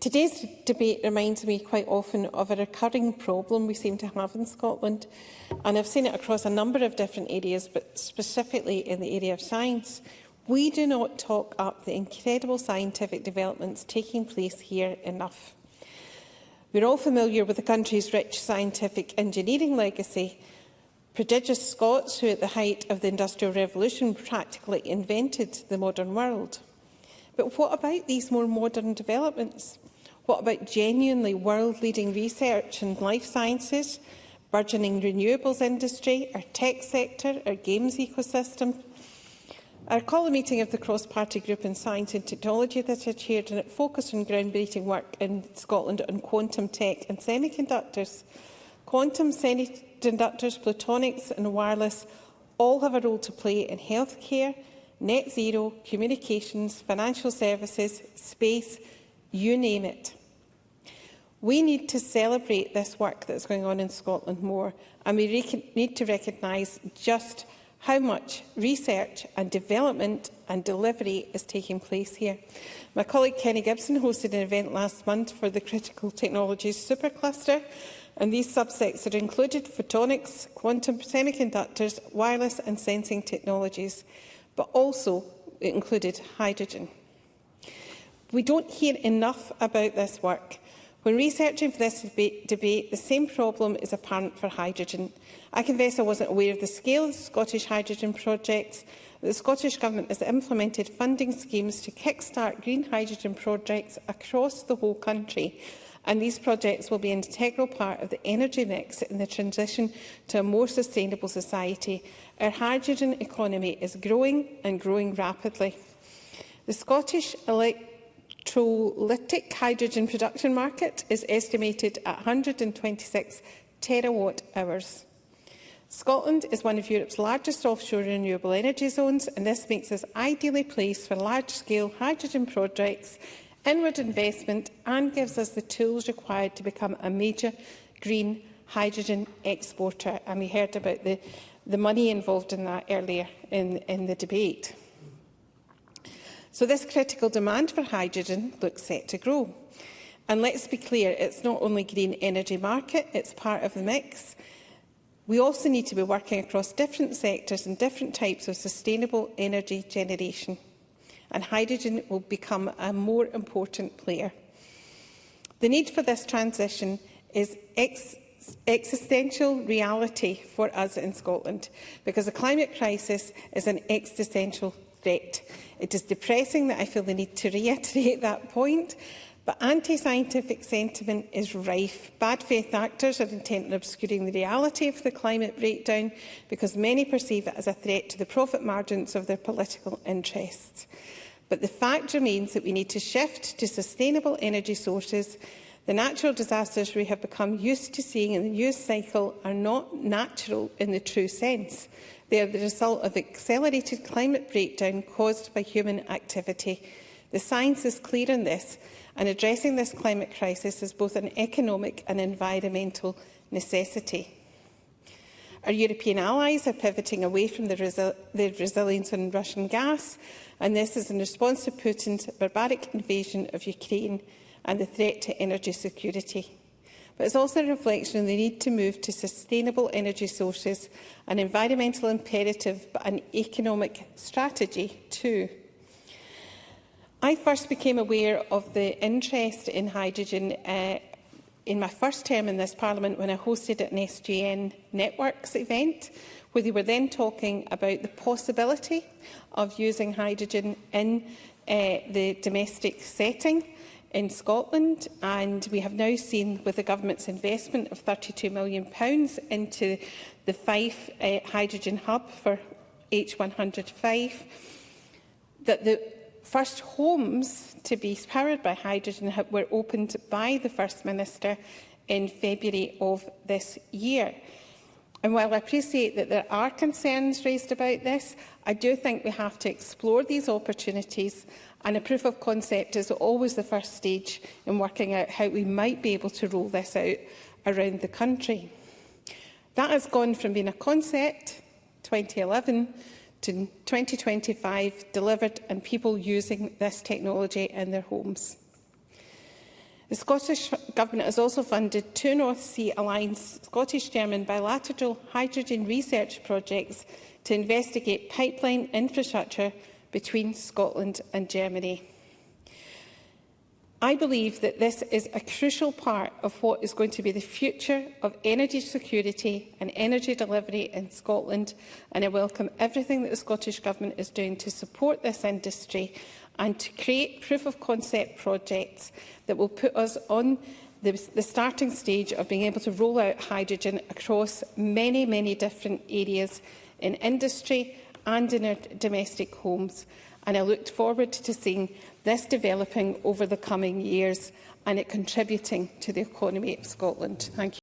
Today's debate reminds me quite often of a recurring problem we seem to have in Scotland, and I've seen it across a number of different areas, but specifically in the area of science. We do not talk up the incredible scientific developments taking place here enough. We're all familiar with the country's rich scientific engineering legacy. Prodigious Scots who, at the height of the Industrial Revolution, practically invented the modern world. But what about these more modern developments? What about genuinely world-leading research in life sciences, burgeoning renewables industry, our tech sector, our games ecosystem? I recall a meeting of the cross-party group in Science and Technology that I chaired, and it focused on groundbreaking work in Scotland on quantum tech and semiconductors. Quantum, semiconductors, plutonics and wireless all have a role to play in healthcare, net zero, communications, financial services, space, you name it. We need to celebrate this work that's going on in Scotland more, and we need to recognise just how much research and development and delivery is taking place here. My colleague Kenny Gibson hosted an event last month for the Critical Technologies Supercluster, and these subsectors included photonics, quantum semiconductors, wireless and sensing technologies, but also it included hydrogen. We don't hear enough about this work. When researching for this debate, the same problem is apparent for hydrogen. I confess I wasn't aware of the scale of the Scottish hydrogen projects. The Scottish Government has implemented funding schemes to kickstart green hydrogen projects across the whole country, and these projects will be an integral part of the energy mix in the transition to a more sustainable society. Our hydrogen economy is growing and growing rapidly. The Scottish electrolytic hydrogen production market is estimated at 126 terawatt-hours. Scotland is one of Europe's largest offshore renewable energy zones, and this makes us ideally placed for large-scale hydrogen projects, inward investment, and gives us the tools required to become a major green hydrogen exporter. And we heard about the money involved in that earlier in the debate. So this critical demand for hydrogen looks set to grow. And let's be clear, it's not only green energy market, it's part of the mix. We also need to be working across different sectors and different types of sustainable energy generation. And hydrogen will become a more important player. The need for this transition is existential reality for us in Scotland, because the climate crisis is an existential threat. It is depressing that I feel the need to reiterate that point, but anti-scientific sentiment is rife. Bad faith actors are intent on obscuring the reality of the climate breakdown because many perceive it as a threat to the profit margins of their political interests. But the fact remains that we need to shift to sustainable energy sources. The natural disasters we have become used to seeing in the news cycle are not natural in the true sense. They are the result of accelerated climate breakdown caused by human activity. The science is clear on this, and addressing this climate crisis is both an economic and environmental necessity. Our European allies are pivoting away from their resilience on Russian gas, and this is in response to Putin's barbaric invasion of Ukraine and the threat to energy security. But it's also a reflection on the need to move to sustainable energy sources, an environmental imperative, but an economic strategy too. I first became aware of the interest in hydrogen in my first term in this Parliament when I hosted an SGN Networks event, where they were then talking about the possibility of using hydrogen in the domestic setting in Scotland, and we have now seen, with the Government's investment of £32 million into the Fife hydrogen hub for H100 Fife, that the first homes to be powered by hydrogen were opened by the First Minister in February of this year. And while I appreciate that there are concerns raised about this, I do think we have to explore these opportunities, and a proof of concept is always the first stage in working out how we might be able to roll this out around the country. That has gone from being a concept, 2011, to 2025 delivered and people using this technology in their homes. The Scottish Government has also funded 2 North Sea Alliance Scottish-German bilateral hydrogen research projects to investigate pipeline infrastructure between Scotland and Germany. I believe that this is a crucial part of what is going to be the future of energy security and energy delivery in Scotland, and I welcome everything that the Scottish Government is doing to support this industry and to create proof-of-concept projects that will put us on the starting stage of being able to roll out hydrogen across many, many different areas in industry and in our domestic homes. And I look forward to seeing this developing over the coming years and it contributing to the economy of Scotland. Thank you.